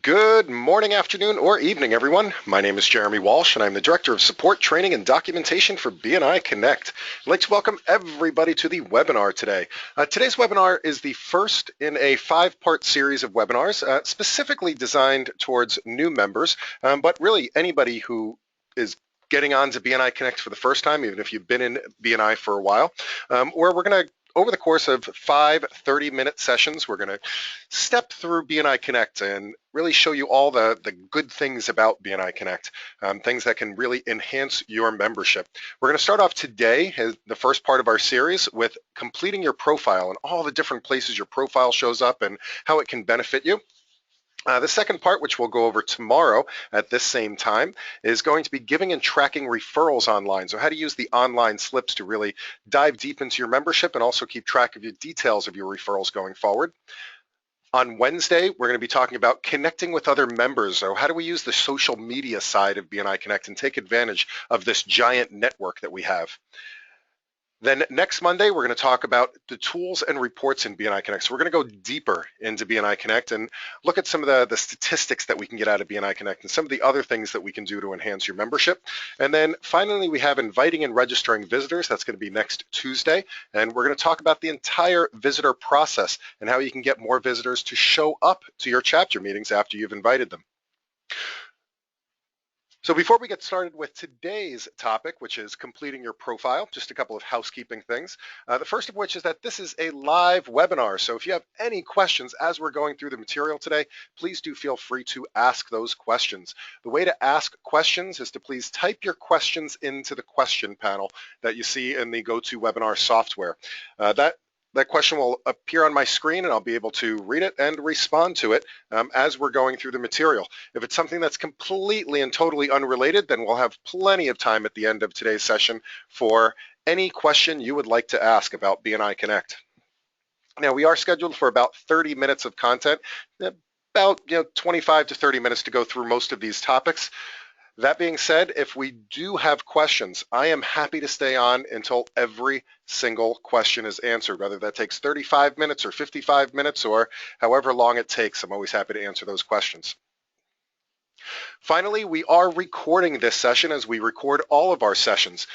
Good morning, afternoon, or evening, everyone. My name is Jeremy Walsh, and I'm the Director of Support, Training, and Documentation for BNI Connect. I'd like to welcome everybody to the webinar today. Today's webinar is the first in a 5-part series of webinars specifically designed towards new members, but really anybody who is getting on to BNI Connect for the first time, even if you've been in BNI for a while, where we're going to over the course of 5 30-minute sessions, we're going to step through BNI Connect and really show you all the good things about BNI Connect, things that can really enhance your membership. We're going to start off today, as the first part of our series, with completing your profile and all the different places your profile shows up and how it can benefit you. The second part, which we'll go over tomorrow at this same time, is going to be giving and tracking referrals online. So how to use the online slips to really dive deep into your membership and also keep track of your details of your referrals going forward. On Wednesday, we're going to be talking about connecting with other members. So how do we use the social media side of BNI Connect and take advantage of this giant network that we have? Then next Monday, we're going to talk about the tools and reports in BNI Connect. So we're going to go deeper into BNI Connect and look at some of the statistics that we can get out of BNI Connect and some of the other things that we can do to enhance your membership. And then finally, we have inviting and registering visitors. That's going to be next Tuesday. And we're going to talk about the entire visitor process and how you can get more visitors to show up to your chapter meetings after you've invited them. So before we get started with today's topic, which is completing your profile, just a couple of housekeeping things. The first of which is that this is a live webinar. So if you have any questions as we're going through the material today, please do feel free to ask those questions. The way to ask questions is to please type your questions into the question panel that you see in the GoToWebinar software. That question will appear on my screen and I'll be able to read it and respond to it as we're going through the material. If it's something that's completely and totally unrelated, then we'll have plenty of time at the end of today's session for any question you would like to ask about BNI Connect. Now, we are scheduled for about 30 minutes of content, about 25 to 30 minutes to go through most of these topics. That being said, if we do have questions, I am happy to stay on until every single question is answered, whether that takes 35 minutes or 55 minutes or however long it takes. I'm always happy to answer those questions. Finally, we are recording this session as we record all of our sessions.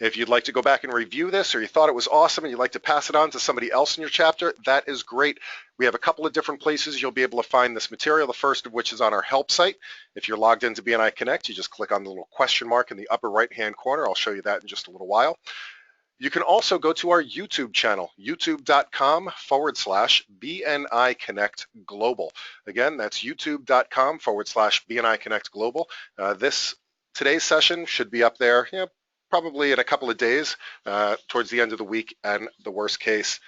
If you'd like to go back and review this or you thought it was awesome and you'd like to pass it on to somebody else in your chapter, that is great. We have a couple of different places you'll be able to find this material, the first of which is on our help site. If you're logged into BNI Connect, you just click on the little question mark in the upper right-hand corner. I'll show you that in just a little while. You can also go to our YouTube channel, youtube.com/BNI Connect Global. Again, that's youtube.com/BNI Connect Global. Today's session should be up there, probably in a couple of days, towards the end of the week and the worst case.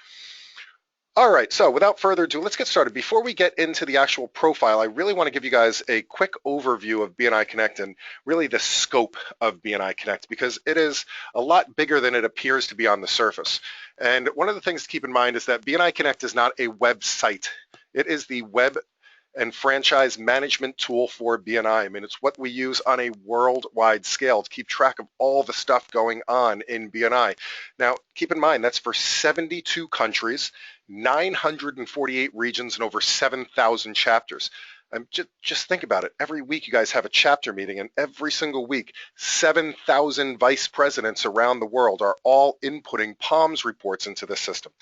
All right, so without further ado, let's get started. Before we get into the actual profile, I really want to give you guys a quick overview of BNI Connect and really the scope of BNI Connect, because it is a lot bigger than it appears to be on the surface. And one of the things to keep in mind is that BNI Connect is not a website. It is the web and franchise management tool for BNI. I mean, it's what we use on a worldwide scale to keep track of all the stuff going on in BNI. Now, keep in mind, that's for 72 countries, 948 regions, and over 7,000 chapters. Just think about it. Every week you guys have a chapter meeting, and every single week, 7,000 vice presidents around the world are all inputting POMS reports into the system.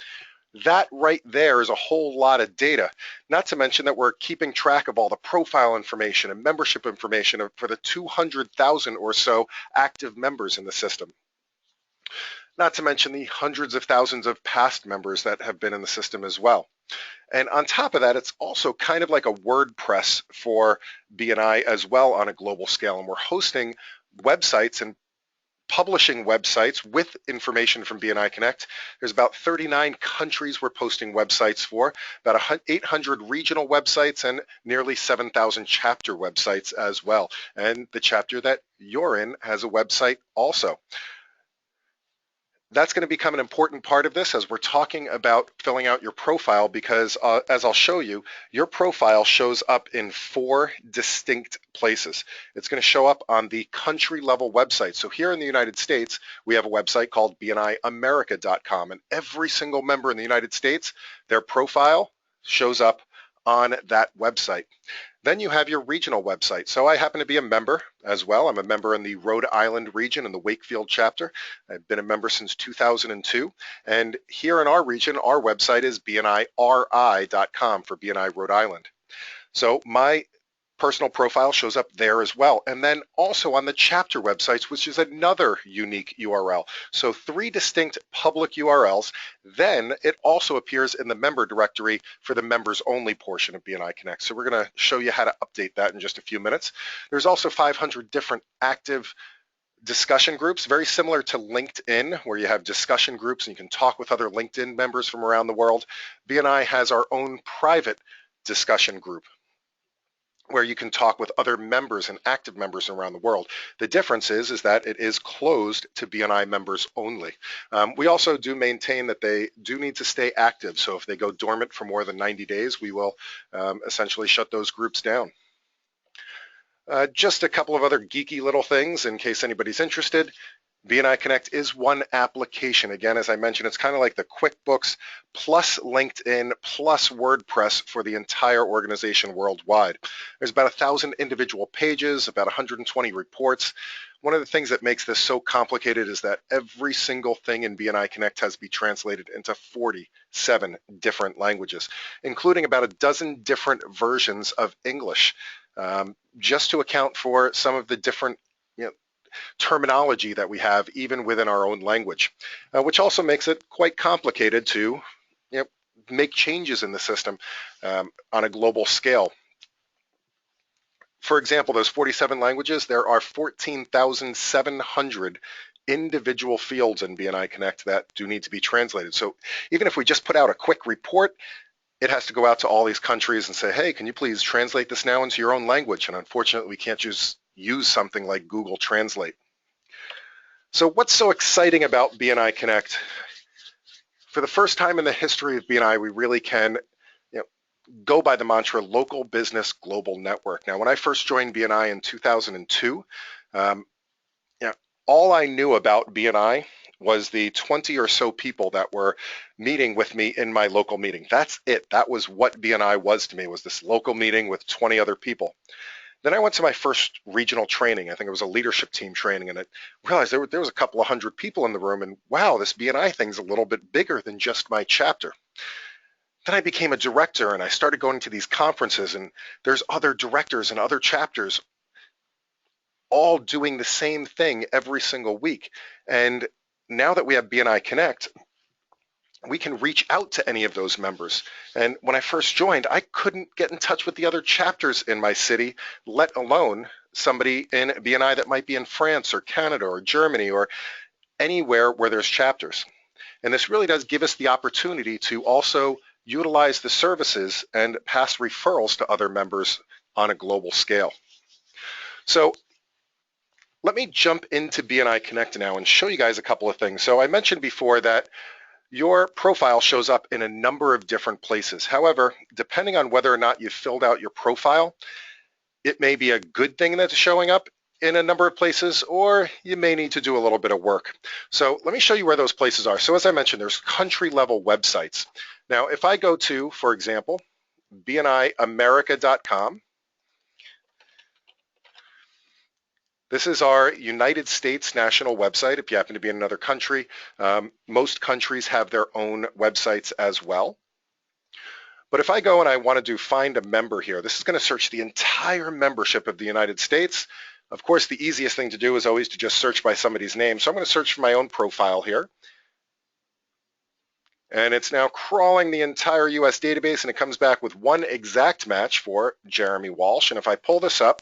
That right there is a whole lot of data, not to mention that we're keeping track of all the profile information and membership information for the 200,000 or so active members in the system. Not to mention the hundreds of thousands of past members that have been in the system as well. And on top of that, it's also kind of like a WordPress for BNI as well on a global scale. And we're hosting websites and publishing websites with information from BNI Connect. There's about 39 countries we're posting websites for, about 800 regional websites, and nearly 7,000 chapter websites as well. And the chapter that you're in has a website also. That's going to become an important part of this as we're talking about filling out your profile, because as I'll show you, your profile shows up in 4 distinct places. It's going to show up on the country level website. So here in the United States, we have a website called BNIAmerica.com, and every single member in the United States, their profile shows up on that website. Then you have your regional website. So I happen to be a member as well. I'm a member in the Rhode Island region in the Wakefield chapter. I've been a member since 2002. And here in our region, our website is bniri.com for BNI Rhode Island. So my personal profile shows up there as well. And then also on the chapter websites, which is another unique URL. So 3 distinct public URLs. Then it also appears in the member directory for the members only portion of BNI Connect. So we're going to show you how to update that in just a few minutes. There's also 500 different active discussion groups, very similar to LinkedIn, where you have discussion groups and you can talk with other LinkedIn members from around the world. BNI has our own private discussion group where you can talk with other members and active members around the world. The difference is that it is closed to BNI members only. We also do maintain that they do need to stay active. So if they go dormant for more than 90 days, we will essentially shut those groups down. Just a couple of other geeky little things in case anybody's interested. VNI Connect is one application. Again, as I mentioned, it's kind of like the QuickBooks plus LinkedIn plus WordPress for the entire organization worldwide. There's about 1,000 individual pages, about 120 reports. One of the things that makes this so complicated is that every single thing in BNI Connect has to be translated into 47 different languages, including about a dozen different versions of English, just to account for some of the different terminology that we have even within our own language, which also makes it quite complicated to make changes in the system on a global scale. For example, those 47 languages, there are 14,700 individual fields in BNI Connect that do need to be translated. So even if we just put out a quick report, it has to go out to all these countries and say, hey, can you please translate this now into your own language? And unfortunately, we can't use something like Google Translate. So what's so exciting about BNI Connect? For the first time in the history of BNI, we really can go by the mantra local business global network. Now, when I first joined BNI in 2002, all I knew about BNI was the 20 or so people that were meeting with me in my local meeting. That's it. That was what BNI was to me, was this local meeting with 20 other people. Then I went to my first regional training. I think it was a leadership team training, and I realized there was a couple of hundred people in the room, and wow, this BNI thing's a little bit bigger than just my chapter. Then I became a director, and I started going to these conferences, and there's other directors and other chapters all doing the same thing every single week. And now that we have BNI Connect, we can reach out to any of those members. And when I first joined, I couldn't get in touch with the other chapters in my city, let alone somebody in BNI that might be in France or Canada or Germany or anywhere where there's chapters. And this really does give us the opportunity to also utilize the services and pass referrals to other members on a global scale. So let me jump into BNI Connect now and show you guys a couple of things. So I mentioned before that your profile shows up in a number of different places. However, depending on whether or not you've filled out your profile, it may be a good thing that's showing up in a number of places, or you may need to do a little bit of work. So let me show you where those places are. So as I mentioned, there's country level websites. Now, if I go to, for example, bniamerica.com, this is our United States national website. If you happen to be in another country, most countries have their own websites as well. But if I go and I want to do find a member here, this is going to search the entire membership of the United States. Of course, the easiest thing to do is always to just search by somebody's name. So I'm going to search for my own profile here. And it's now crawling the entire US database, and it comes back with one exact match for Jeremy Walsh. And if I pull this up,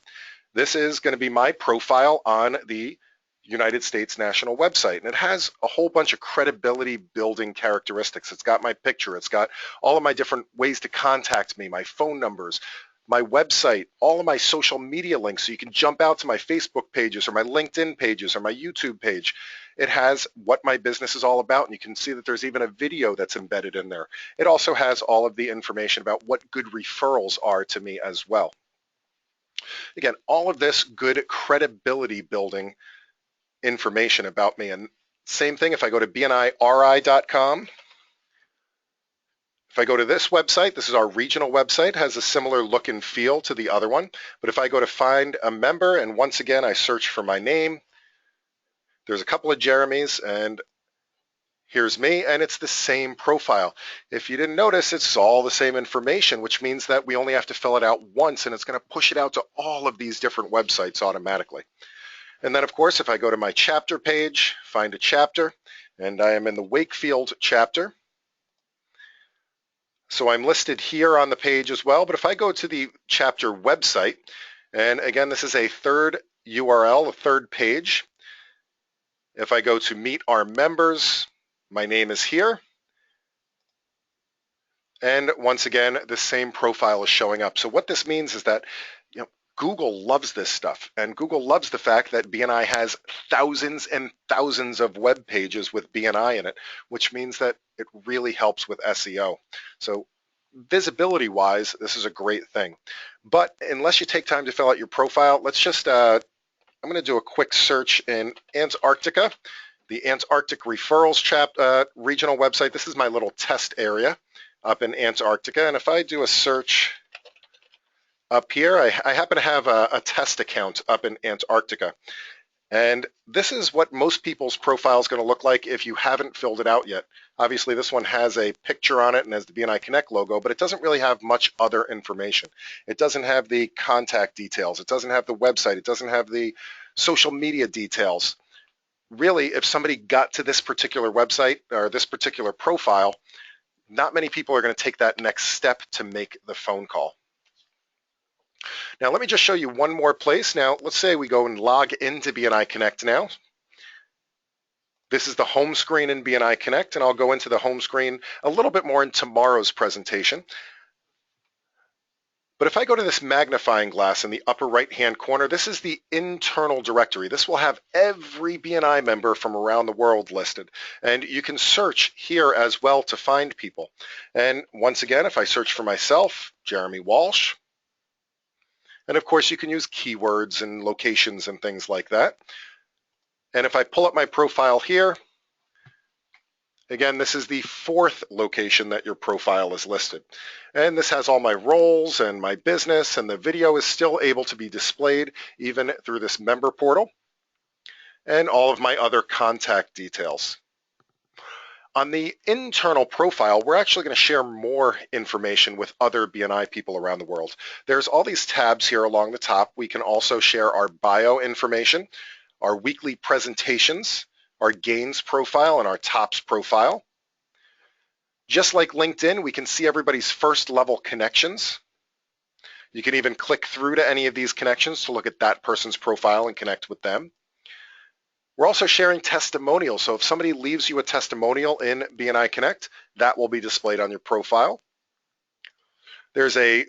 this is going to be my profile on the United States national website. And it has a whole bunch of credibility building characteristics. It's got my picture. It's got all of my different ways to contact me, my phone numbers, my website, all of my social media links. So you can jump out to my Facebook pages or my LinkedIn pages or my YouTube page. It has what my business is all about. And you can see that there's even a video that's embedded in there. It also has all of the information about what good referrals are to me as well. Again, all of this good credibility building information about me. And same thing if I go to bniri.com, If I go to this website, this is our regional website, has a similar look and feel to the other one. But if I go to find a member, and once again, I search for my name, there's a couple of Jeremys, and here's me, and it's the same profile. If you didn't notice, it's all the same information, which means that we only have to fill it out once, and it's going to push it out to all of these different websites automatically. And then, of course, if I go to my chapter page, find a chapter, and I am in the Wakefield chapter. So I'm listed here on the page as well, but if I go to the chapter website, and again, this is a third URL, a third page. If I go to meet our members, my name is here. And once again, the same profile is showing up. So what this means is that Google loves this stuff, and Google loves the fact that BNI has thousands and thousands of web pages with BNI in it, which means that it really helps with SEO. So visibility wise, this is a great thing. But unless you take time to fill out your profile, let's just, I'm going to do a quick search in Antarctica, the Antarctic Referrals regional website. This is my little test area up in Antarctica. And if I do a search up here, I happen to have a test account up in Antarctica. And this is what most people's profile is going to look like if you haven't filled it out yet. Obviously, this one has a picture on it and has the BNI Connect logo, but it doesn't really have much other information. It doesn't have the contact details. It doesn't have the website. It doesn't have the social media details. Really, if somebody got to this particular website or this particular profile, not many people are going to take that next step to make the phone call. Now, let me just show you one more place. Now, let's say we go and log into BNI Connect now. This is the home screen in BNI Connect, and I'll go into the home screen a little bit more in tomorrow's presentation. But if I go to this magnifying glass in the upper right-hand corner, this is the internal directory. This will have every BNI member from around the world listed. And you can search here as well to find people. And once again, if I search for myself, Jeremy Walsh, and of course, you can use keywords and locations and things like that. And if I pull up my profile here, again, this is the fourth location that your profile is listed. And this has all my roles and my business, and the video is still able to be displayed even through this member portal, and all of my other contact details. On the internal profile, we're actually going to share more information with other BNI people around the world. There's all these tabs here along the top. We can also share our bio information, our weekly presentations, our gains profile, and our tops profile. Just like LinkedIn, we can see everybody's first level connections. You can even click through to any of these connections to look at that person's profile and connect with them. We're also sharing testimonials. So if somebody leaves you a testimonial in BNI Connect, that will be displayed on your profile. There's a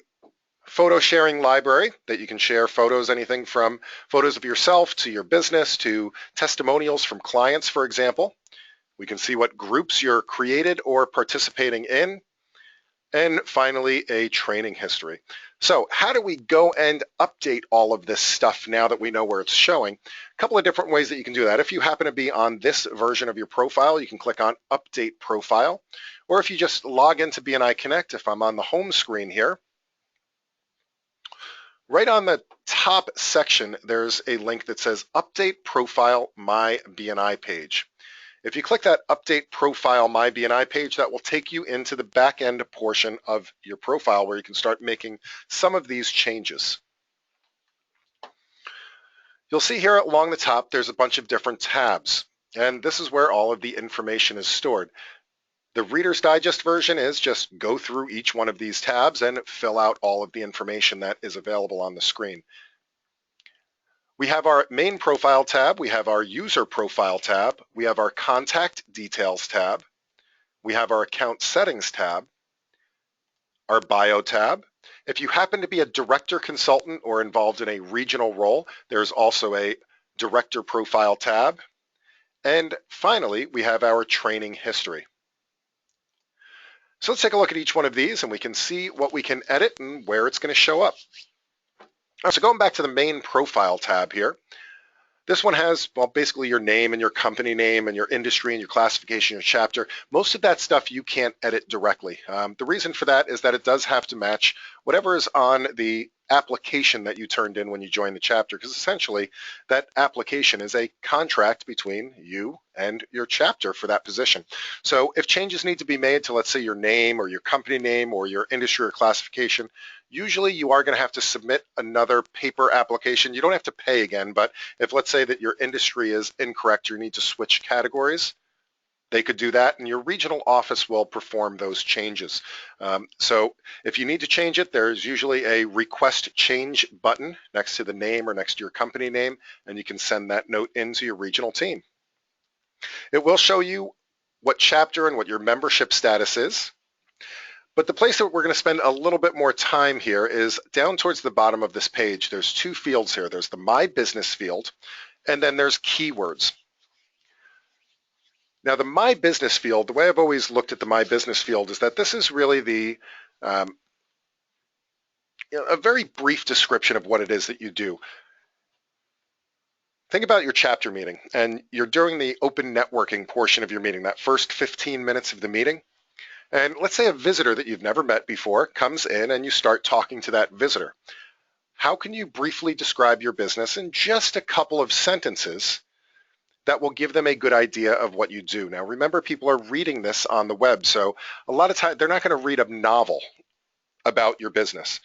photo sharing library that you can share photos, anything from photos of yourself to your business to testimonials from clients, for example. We can see what groups you're created or participating in. And finally, a training history. So how do we go and update all of this stuff now that we know where it's showing? A couple of different ways that you can do that. If you happen to be on this version of your profile, you can click on Update Profile. Or if you just log into BNI Connect, if I'm on the home screen here, right on the top section, there's a link that says Update Profile My BNI page. If you click that Update Profile My BNI page, that will take you into the back end portion of your profile where you can start making some of these changes. You'll see here along the top, there's a bunch of different tabs, and this is where all of the information is stored. The Reader's Digest version is just go through each one of these tabs and fill out all of the information that is available on the screen. We have our main profile tab, we have our user profile tab, we have our contact details tab, we have our account settings tab, our bio tab. If you happen to be a director consultant or involved in a regional role, there's also a director profile tab. And finally, we have our training history. So let's take a look at each one of these and we can see what we can edit and where it's going to show up. So going back to the main profile tab here, This one has, well, basically your name and your company name and your industry and your classification, your chapter. Most of that stuff you can't edit directly. The reason for that is that it does have to match whatever is on the application that you turned in when you joined the chapter, because essentially that application is a contract between you and your chapter for that position. So if changes need to be made to, let's say, your name or your company name or your industry or classification, usually you are going to have to submit another paper application. You don't have to pay again, but if, let's say, that your industry is incorrect, you need to switch categories, they could do that, and your regional office will perform those changes. So if you need to change it, there's usually a request change button next to the name or next to your company name, and you can send that note into your regional team. It will show you what chapter and what your membership status is. But the place that we're going to spend a little bit more time here is down towards the bottom of this page. There's two fields here. There's the My Business field, and then there's keywords. Now, the My Business field, the way I've always looked at the My Business field is that this is really the a very brief description of what it is that you do. Think about your chapter meeting, and you're doing the open networking portion of your meeting, that first 15 minutes of the meeting. And let's say a visitor that you've never met before comes in and you start talking to that visitor. How can you briefly describe your business in just a couple of sentences that will give them a good idea of what you do? Now, remember, people are reading this on the web, so a lot of times they're not going to read a novel about your business.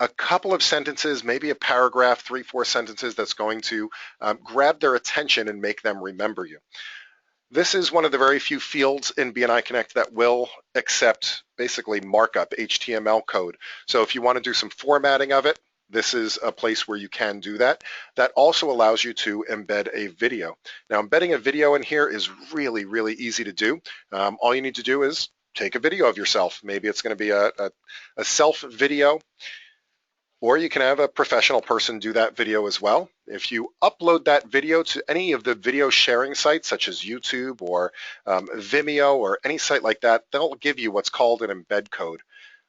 A couple of sentences, maybe a paragraph, 3-4 sentences that's going to grab their attention and make them remember you. This is one of the very few fields in BNI Connect that will accept basically markup, HTML code. So if you want to do some formatting of it, this is a place where you can do that. That also allows you to embed a video. Now, embedding a video in here is really, really easy to do. All you need to do is take a video of yourself. Maybe it's going to be a self video, or you can have a professional person do that video as well. If you upload that video to any of the video sharing sites, such as YouTube or Vimeo or any site like that, they'll give you what's called an embed code,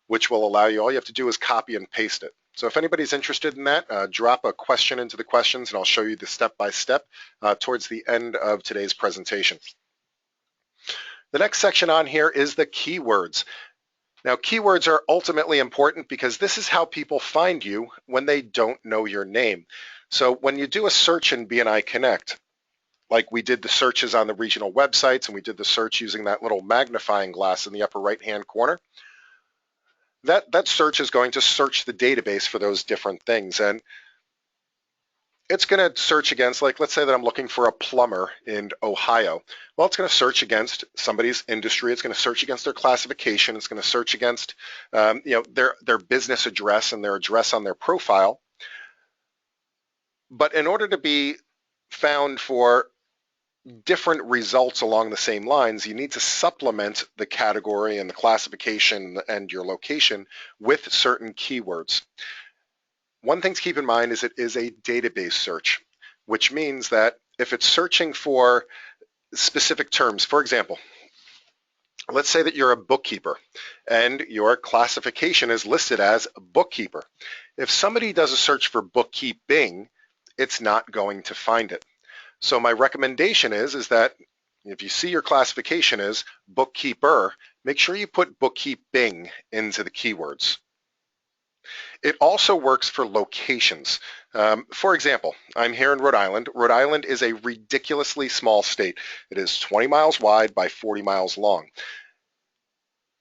which will allow you, all you have to do is copy and paste it. So if anybody's interested in that, drop a question into the questions and I'll show you the step-by-step towards the end of today's presentation. The next section on here is the keywords. Now, keywords are ultimately important because this is how people find you when they don't know your name. So when you do a search in BNI Connect, like we did the searches on the regional websites and we did the search using that little magnifying glass in the upper right-hand corner, that search is going to search the database for those different things. And it's going to search against, like, let's say that I'm looking for a plumber in Ohio. Well, it's going to search against somebody's industry. It's going to search against their classification. It's going to search against, their business address and their address on their profile. But in order to be found for different results along the same lines, you need to supplement the category and the classification and your location with certain keywords. One thing to keep in mind is it is a database search, which means that if it's searching for specific terms, for example, let's say that you're a bookkeeper and your classification is listed as bookkeeper. If somebody does a search for bookkeeping, it's not going to find it. So my recommendation is that if you see your classification is bookkeeper, make sure you put bookkeeping into the keywords. It also works for locations. For example, I'm here in Rhode Island. Rhode Island is a ridiculously small state. It is 20 miles wide by 40 miles long.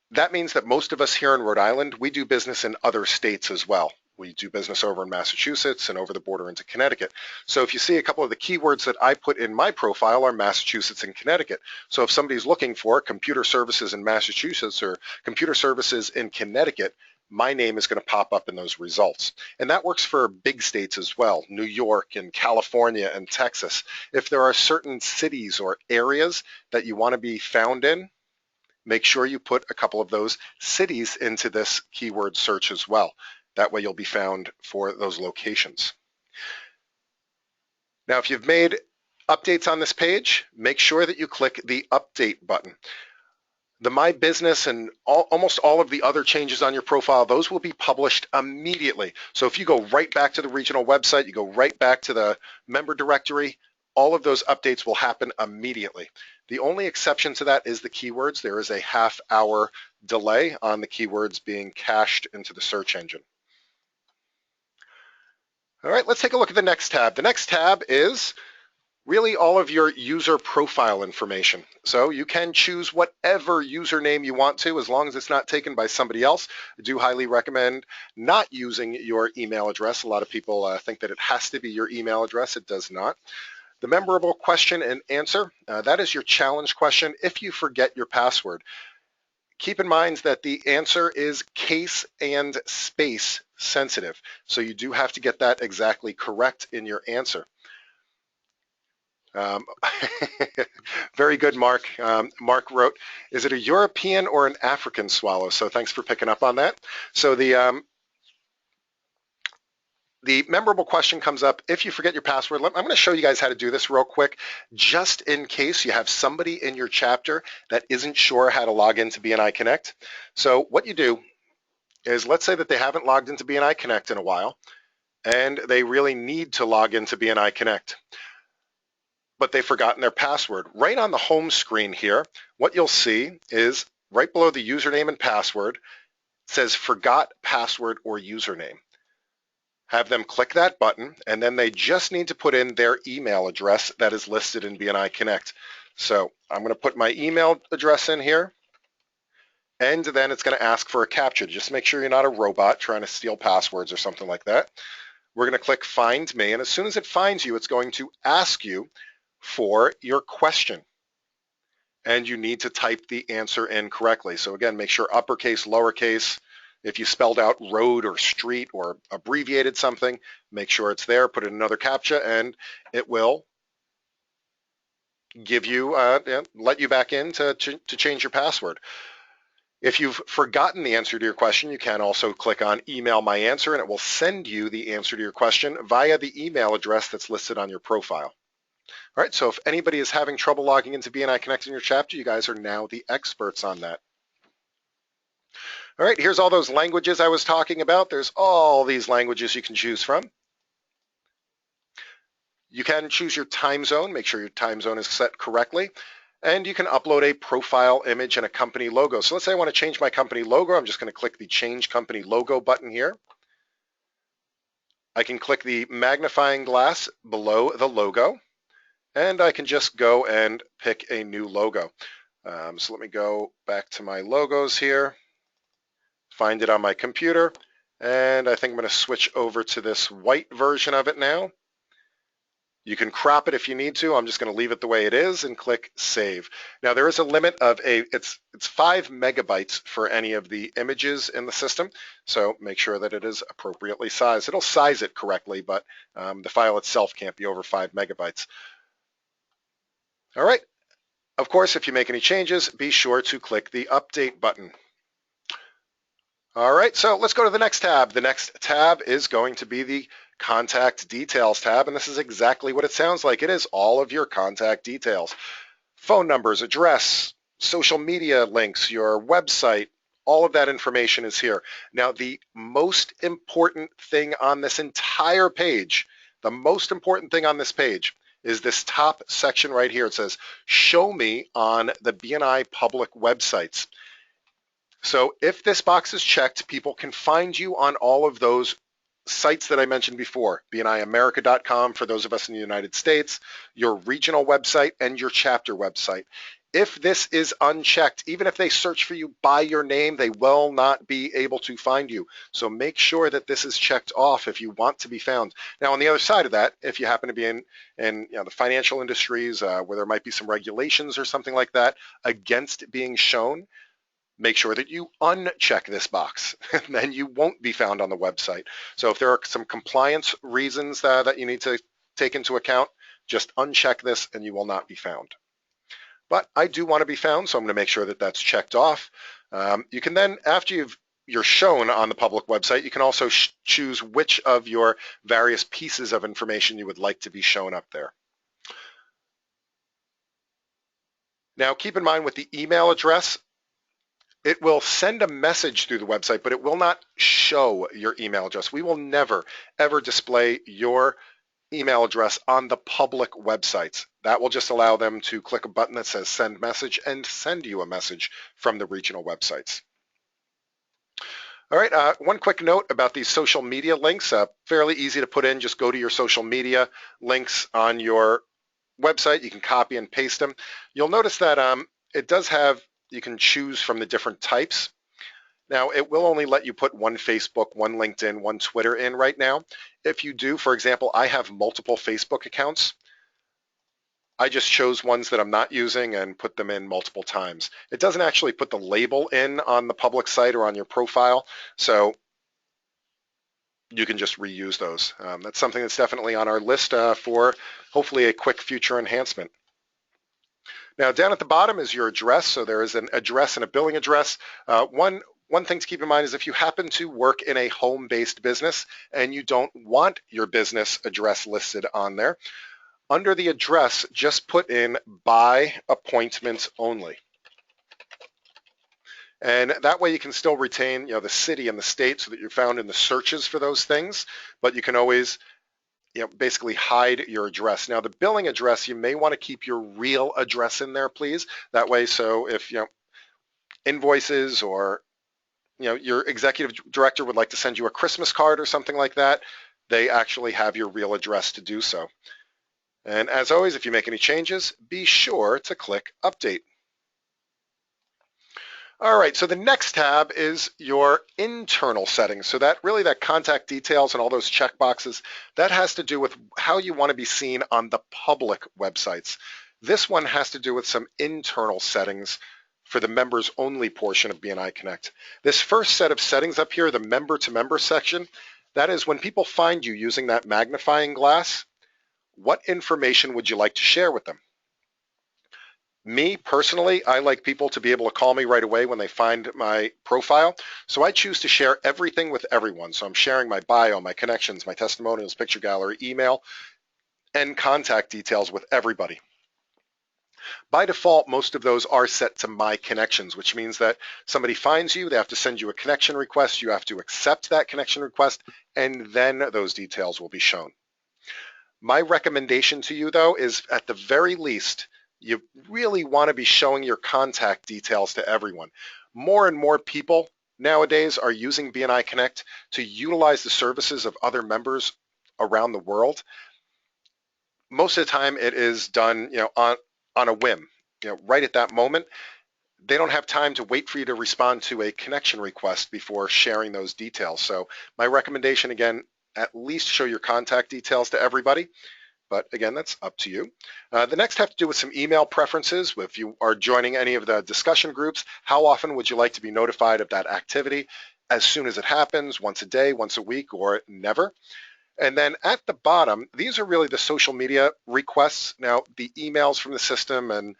That means that most of us here in Rhode Island, we do business in other states as well. We do business over in Massachusetts and over the border into Connecticut. So if you see a couple of the keywords that I put in my profile are Massachusetts and Connecticut. So if somebody's looking for computer services in Massachusetts or computer services in Connecticut, my name is going to pop up in those results. And that works for big states as well, New York and California and Texas. If there are certain cities or areas that you want to be found in, make sure you put a couple of those cities into this keyword search as well. That way you'll be found for those locations. Now, if you've made updates on this page, make sure that you click the update button. The My Business and almost all of the other changes on your profile, those will be published immediately. So if you go right back to the regional website, you go right back to the member directory, all of those updates will happen immediately. The only exception to that is the keywords. There is a half-hour delay on the keywords being cached into the search engine. All right, let's take a look at the next tab. The next tab is really all of your user profile information. So you can choose whatever username you want to, as long as it's not taken by somebody else. I do highly recommend not using your email address. A lot of people think that it has to be your email address. It does not. The memorable question and answer, that is your challenge question if you forget your password. Keep in mind that the answer is case and space sensitive. So you do have to get that exactly correct in your answer. Very good, Mark. Mark wrote, is it a European or an African swallow? So thanks for picking up on that. So the memorable question comes up if you forget your password. I'm going to show you guys how to do this real quick, just in case you have somebody in your chapter that isn't sure how to log into BNI Connect. So what you do is, let's say that they haven't logged into BNI Connect in a while, and they really need to log into BNI Connect, but they've forgotten their password. Right on the home screen here, what you'll see is right below the username and password, it says forgot password or username. Have them click that button, and then they just need to put in their email address that is listed in BNI Connect. So I'm going to put my email address in here, and then it's going to ask for a CAPTCHA. Just make sure you're not a robot trying to steal passwords or something like that. We're going to click Find Me, and as soon as it finds you, it's going to ask you for your question, and you need to type the answer in correctly. So again, make sure uppercase, lowercase. If you spelled out road or street or abbreviated something, make sure it's there. Put in another CAPTCHA, and it will give you, let you back in to change your password. If you've forgotten the answer to your question, you can also click on Email My Answer, and it will send you the answer to your question via the email address that's listed on your profile. All right, so if anybody is having trouble logging into BNI Connect in your chapter, you guys are now the experts on that. All right, here's all those languages I was talking about. There's all these languages you can choose from. You can choose your time zone. Make sure your time zone is set correctly. And you can upload a profile image and a company logo. So let's say I want to change my company logo. I'm just going to click the Change Company Logo button here. I can click the magnifying glass below the logo, and I can just go and pick a new logo. So let me go back to my logos here, find it on my computer, and I think I'm going to switch over to this white version of it now. You can crop it if you need to. I'm just going to leave it the way it is and click Save. Now there is a limit of it's 5 megabytes for any of the images in the system, so make sure that it is appropriately sized. It'll size it correctly, but the file itself can't be over 5 megabytes. All right. Of course, if you make any changes, be sure to click the Update button. All right, so let's go to the next tab. The next tab is going to be the Contact Details tab, and this is exactly what it sounds like. It is all of your contact details. Phone numbers, address, social media links, your website, all of that information is here. Now, the most important thing on this entire page, the most important thing on this page is this top section right here. It says, Show me on the BNI public websites. So if this box is checked, people can find you on all of those sites that I mentioned before, BNIAmerica.com for those of us in the United States, your regional website, and your chapter website. If this is unchecked, even if they search for you by your name, they will not be able to find you. So make sure that this is checked off if you want to be found. Now, on the other side of that, if you happen to be in the financial industries where there might be some regulations or something like that against being shown, make sure that you uncheck this box, and then you won't be found on the website. So if there are some compliance reasons that you need to take into account, just uncheck this and you will not be found. But I do want to be found, so I'm going to make sure that that's checked off. You can then, after you're shown on the public website, you can also choose which of your various pieces of information you would like to be shown up there. Now, keep in mind with the email address, It will send a message through the website, but it will not show your email address. We will never, ever display your email address on the public websites. That will just allow them to click a button that says send message and send you a message from the regional websites. All right, one quick note about these social media links, fairly easy to put in. Just go to your social media links on your website. You can copy and paste them. You'll notice that it does have, you can choose from the different types. Now, it will only let you put one Facebook, one LinkedIn, one Twitter in right now. If you do, for example, I have multiple Facebook accounts. I just chose ones that I'm not using and put them in multiple times. It doesn't actually put the label in on the public site or on your profile, so you can just reuse those. That's something that's definitely on our list for hopefully a quick future enhancement. Now, down at the bottom is your address. So there is an address and a billing address. One thing to keep in mind is if you happen to work in a home-based business and you don't want your business address listed on there, under the address, just put in by appointment only. And that way you can still retain, the city and the state so that you're found in the searches for those things, but you can always, basically hide your address. Now, the billing address, you may want to keep your real address in there, please. That way, so if, invoices or, your executive director would like to send you a Christmas card or something like that, they actually have your real address to do so. And as always, if you make any changes, be sure to click Update. All right, so the next tab is your internal settings. So that contact details and all those checkboxes, that has to do with how you want to be seen on the public websites. This one has to do with some internal settings for the members only portion of BNI Connect. This first set of settings up here, the member to member section, that is when people find you using that magnifying glass, what information would you like to share with them? Me, personally, I like people to be able to call me right away when they find my profile. So I choose to share everything with everyone. So I'm sharing my bio, my connections, my testimonials, picture gallery, email, and contact details with everybody. By default, most of those are set to my connections, which means that somebody finds you, they have to send you a connection request, you have to accept that connection request, and then those details will be shown. My recommendation to you, though, is at the very least, you really want to be showing your contact details to everyone. More and more people nowadays are using BNI Connect to utilize the services of other members around the world. Most of the time it is done, on a whim, right at that moment. They don't have time to wait for you to respond to a connection request before sharing those details. So my recommendation, again, at least show your contact details to everybody. But again, that's up to you. The next have to do with some email preferences. If you are joining any of the discussion groups, how often would you like to be notified of that activity? As soon as it happens, once a day, once a week, or never? And then at the bottom, these are really the social media requests. Now, the emails from the system and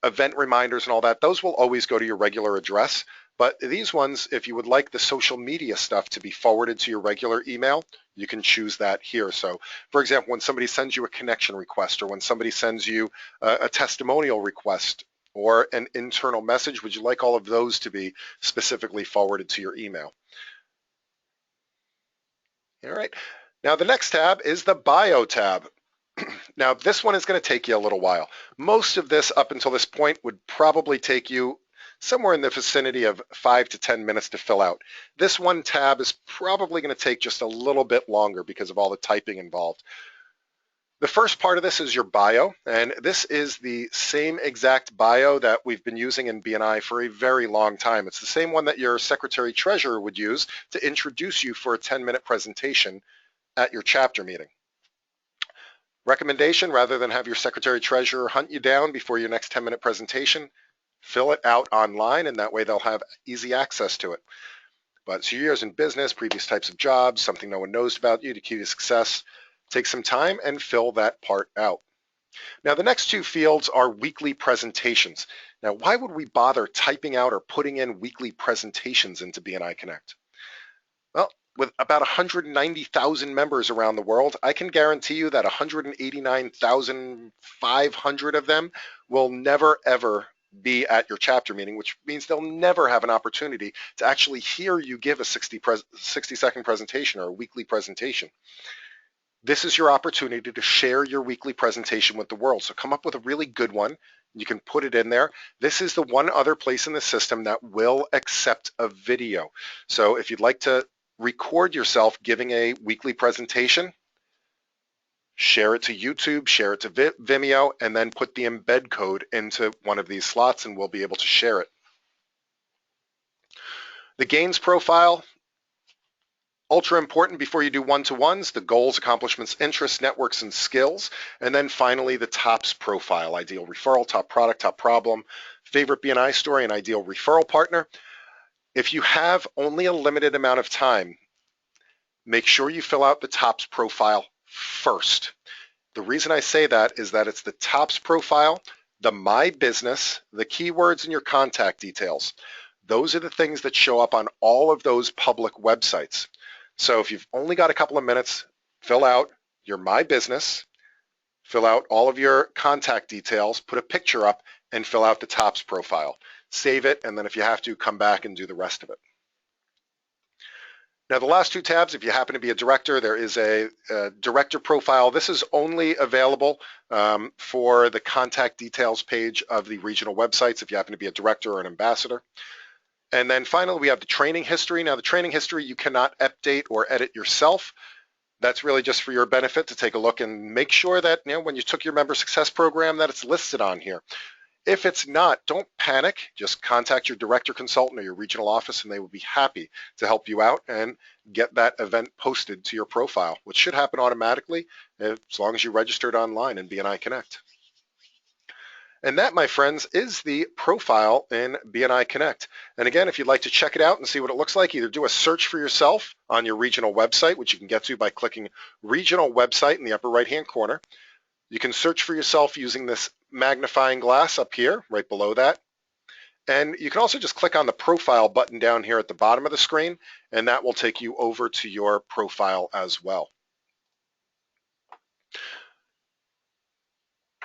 event reminders and all that, those will always go to your regular address. But these ones, if you would like the social media stuff to be forwarded to your regular email, you can choose that here. So, for example, when somebody sends you a connection request or when somebody sends you a testimonial request or an internal message, would you like all of those to be specifically forwarded to your email? All right. Now, the next tab is the Bio tab. Now, this one is going to take you a little while. Most of this up until this point would probably take you somewhere in the vicinity of 5 to 10 minutes to fill out. This one tab is probably going to take just a little bit longer because of all the typing involved. The first part of this is your bio, and this is the same exact bio that we've been using in BNI for a very long time. It's the same one that your secretary treasurer would use to introduce you for a 10-minute presentation at your chapter meeting. Recommendation, rather than have your secretary treasurer hunt you down before your next 10-minute presentation, fill it out online, and that way they'll have easy access to it. But it's your years in business, previous types of jobs, something no one knows about you, the key to success. Take some time and fill that part out. Now, the next two fields are weekly presentations. Now, why would we bother typing out or putting in weekly presentations into BNI Connect? Well, with about 190,000 members around the world, I can guarantee you that 189,500 of them will never, ever be at your chapter meeting, which means they'll never have an opportunity to actually hear you give a 60-second presentation or a weekly presentation. This is your opportunity to share your weekly presentation with the world. So come up with a really good one. You can put it in there. This is the one other place in the system that will accept a video. So if you'd like to record yourself giving a weekly presentation, share it to YouTube, share it to Vimeo, and then put the embed code into one of these slots and we'll be able to share it. The gains profile, ultra important before you do one-to-ones, the goals, accomplishments, interests, networks, and skills. And then finally, the TOPS profile, ideal referral, top product, top problem, favorite BNI story, and ideal referral partner. If you have only a limited amount of time, make sure you fill out the TOPS profile first. The reason I say that is that it's the TOPS profile, the My Business, the keywords, and your contact details. Those are the things that show up on all of those public websites. So if you've only got a couple of minutes, fill out your My Business, fill out all of your contact details, put a picture up, and fill out the TOPS profile. Save it, and then if you have to, come back and do the rest of it. Now, the last two tabs, if you happen to be a director, there is a director profile. This is only available for the contact details page of the regional websites if you happen to be a director or an ambassador. And then finally, we have the training history. Now, the training history you cannot update or edit yourself. That's really just for your benefit to take a look and make sure that, when you took your member success program, that it's listed on here. If it's not, don't panic. Just contact your director consultant or your regional office and they will be happy to help you out and get that event posted to your profile, which should happen automatically as long as you registered online in BNI Connect. And that, my friends, is the profile in BNI Connect. And again, if you'd like to check it out and see what it looks like, either do a search for yourself on your regional website, which you can get to by clicking regional website in the upper right-hand corner. You can search for yourself using this magnifying glass up here, right below that. And you can also just click on the profile button down here at the bottom of the screen, and that will take you over to your profile as well.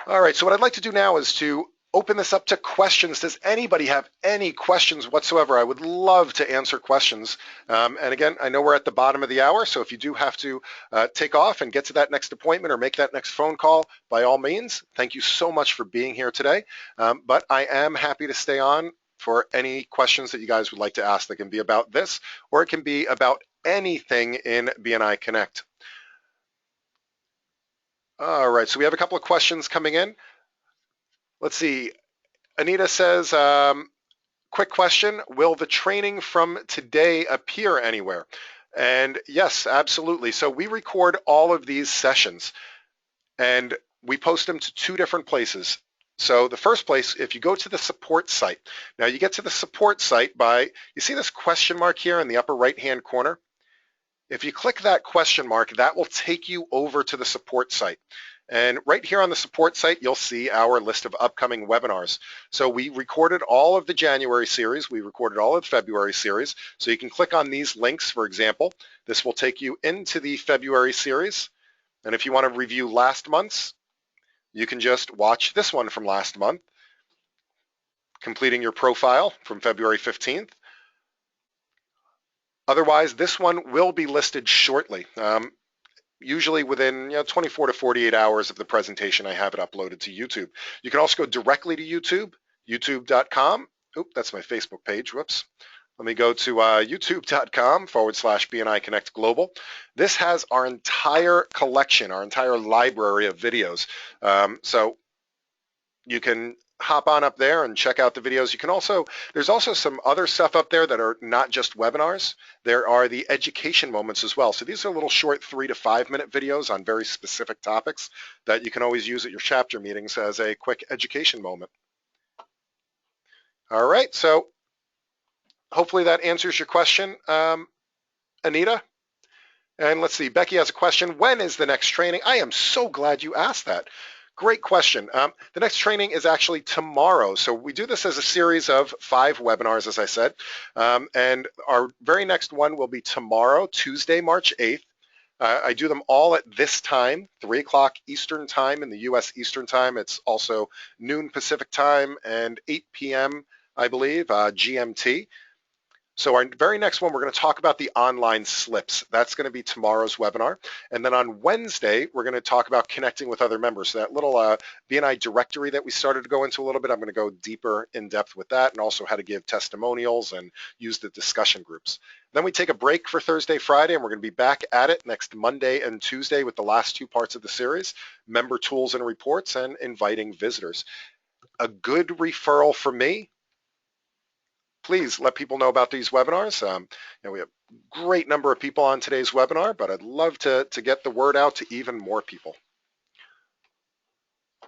All right, so what I'd like to do now is to open this up to questions. Does anybody have any questions whatsoever? I would love to answer questions. And again, I know we're at the bottom of the hour, so if you do have to take off and get to that next appointment or make that next phone call, by all means, thank you so much for being here today. But I am happy to stay on for any questions that you guys would like to ask. That can be about this, or it can be about anything in BNI Connect. All right, so we have a couple of questions coming in. Let's see. Anita says, quick question, will the training from today appear anywhere? And yes, absolutely. So we record all of these sessions and we post them to two different places. So the first place, if you go to the support site, now you get to the support site by, you see this question mark here in the upper right-hand corner? If you click that question mark, that will take you over to the support site. And right here on the support site, you'll see our list of upcoming webinars. So we recorded all of the January series. We recorded all of the February series. So you can click on these links, for example. This will take you into the February series. And if you want to review last month's, you can just watch this one from last month, completing your profile from February 15th. Otherwise, this one will be listed shortly. Usually within 24 to 48 hours of the presentation, I have it uploaded to YouTube. You can also go directly to YouTube, youtube.com. Oop, that's my Facebook page. Whoops. Let me go to youtube.com/BNI Connect Global. This has our entire collection, our entire library of videos. So you can hop on up there and check out the videos. You can also, there's also some other stuff up there that are not just webinars. There are the education moments as well. So these are little short 3 to 5 minute videos on very specific topics that you can always use at your chapter meetings as a quick education moment. All right, so hopefully that answers your question, Anita. And let's see, Becky has a question. When is the next training? I am so glad you asked that. Great question. The next training is actually tomorrow. So we do this as a series of 5 webinars, as I said. And our very next one will be tomorrow, Tuesday, March 8th. I do them all at this time, 3 o'clock Eastern time in the U.S. Eastern time. It's also noon Pacific time and 8 p.m., I believe, GMT. So our very next one, we're going to talk about the online slips. That's going to be tomorrow's webinar. And then on Wednesday, we're going to talk about connecting with other members. So that little BNI directory that we started to go into a little bit, I'm going to go deeper in depth with that, and also how to give testimonials and use the discussion groups. Then we take a break for Thursday, Friday, and we're going to be back at it next Monday and Tuesday with the last 2 parts of the series, member tools and reports, and inviting visitors. A good referral for me, please let people know about these webinars. We have a great number of people on today's webinar, but I'd love to get the word out to even more people.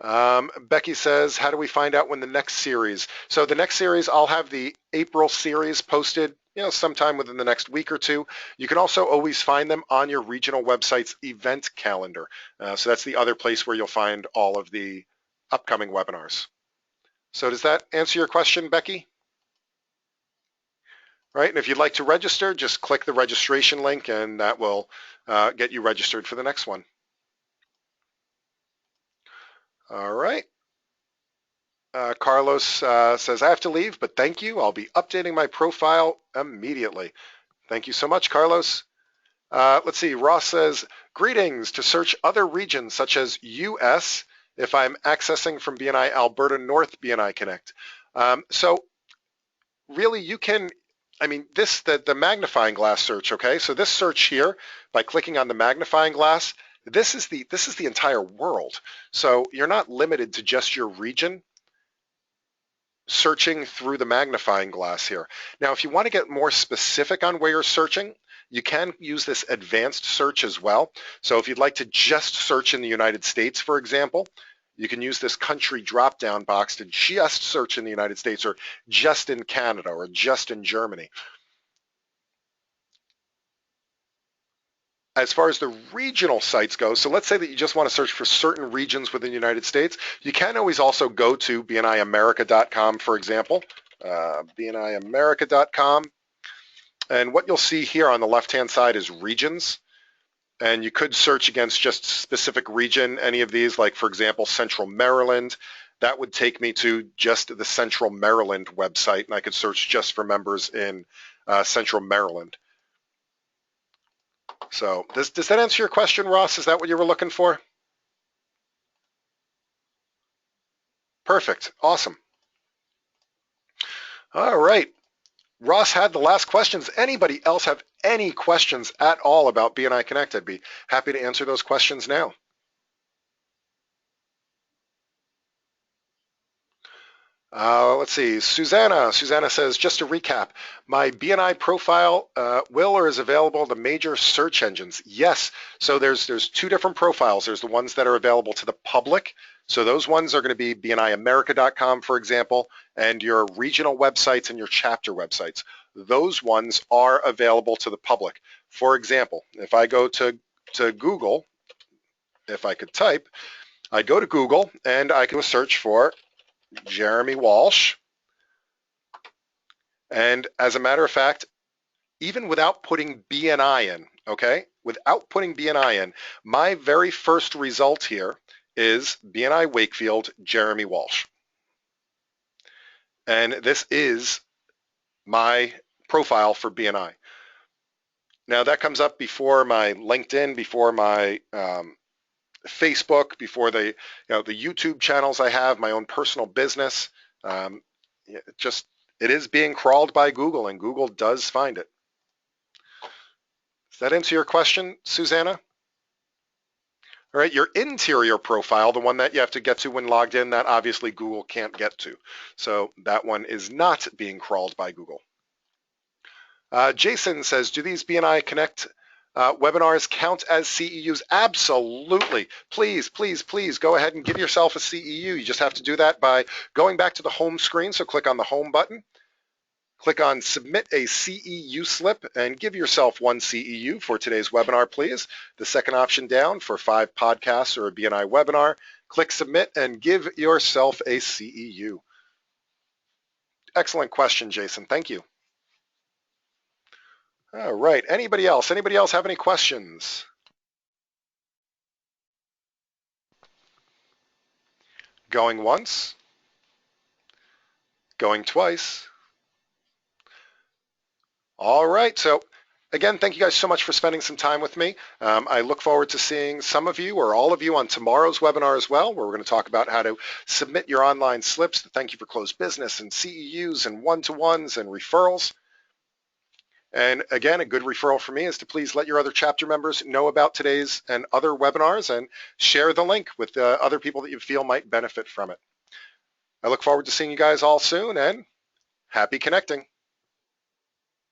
Becky says, how do we find out when the next series? So the next series, I'll have the April series posted, sometime within the next week or two. You can also always find them on your regional website's event calendar. So that's the other place where you'll find all of the upcoming webinars. So does that answer your question, Becky? Right, and if you'd like to register, just click the registration link and that will get you registered for the next one. All right. Carlos says, I have to leave, but thank you. I'll be updating my profile immediately. Thank you so much, Carlos. Let's see, Ross says, greetings. To search other regions such as US if I'm accessing from BNI Alberta North BNI Connect. So really you can, the magnifying glass search, okay? So this search here, by clicking on the magnifying glass, this is the entire world. So you're not limited to just your region searching through the magnifying glass here. Now, if you want to get more specific on where you're searching, you can use this advanced search as well. So if you'd like to just search in the United States, for example, you can use this country drop-down box to just search in the United States, or just in Canada, or just in Germany. As far as the regional sites go, so let's say that you just want to search for certain regions within the United States, you can always also go to bniamerica.com, for example, bniamerica.com. And what you'll see here on the left-hand side is regions. And you could search against just specific region, any of these, like, for example, Central Maryland. That would take me to just the Central Maryland website, and I could search just for members in Central Maryland. So does that answer your question, Ross? Is that what you were looking for? Perfect. Awesome. All right. Ross had the last questions. Anybody else have any questions at all about BNI Connect? I'd be happy to answer those questions now. Let's see, Susanna says, just to recap, my BNI profile will or is available to major search engines. Yes, so there's 2 different profiles. There's the ones that are available to the public. So those ones are going to be bniamerica.com, for example, and your regional websites and your chapter websites. Those ones are available to the public. For example, if I go to Google, if I could type, I'd go to Google and I can search for Jeremy Walsh. And as a matter of fact, even without putting BNI in, okay, without putting BNI in, my very first result here is BNI Wakefield, Jeremy Walsh. And this is my profile for BNI. Now that comes up before my LinkedIn, before my Facebook, before the YouTube channels I have, my own personal business. It is being crawled by Google, and Google does find it. Does that answer your question, Susanna? All right, your interior profile, the one that you have to get to when logged in, that obviously Google can't get to. So that one is not being crawled by Google. Jason says, do these BNI Connect webinars count as CEUs? Absolutely. Please, please, please go ahead and give yourself a CEU. You just have to do that by going back to the home screen. So click on the home button. Click on Submit a CEU slip and give yourself 1 CEU for today's webinar, please. The second option down for 5 podcasts or a BNI webinar. Click Submit and give yourself a CEU. Excellent question, Jason. Thank you. All right. Anybody else? Anybody else have any questions? Going once, going twice. All right, so again, thank you guys so much for spending some time with me. I look forward to seeing some of you or all of you on tomorrow's webinar as well, where we're going to talk about how to submit your online slips to thank you for closed business and CEUs and one-to-ones and referrals. And again, a good referral for me is to please let your other chapter members know about today's and other webinars and share the link with other people that you feel might benefit from it. I look forward to seeing you guys all soon, and happy connecting.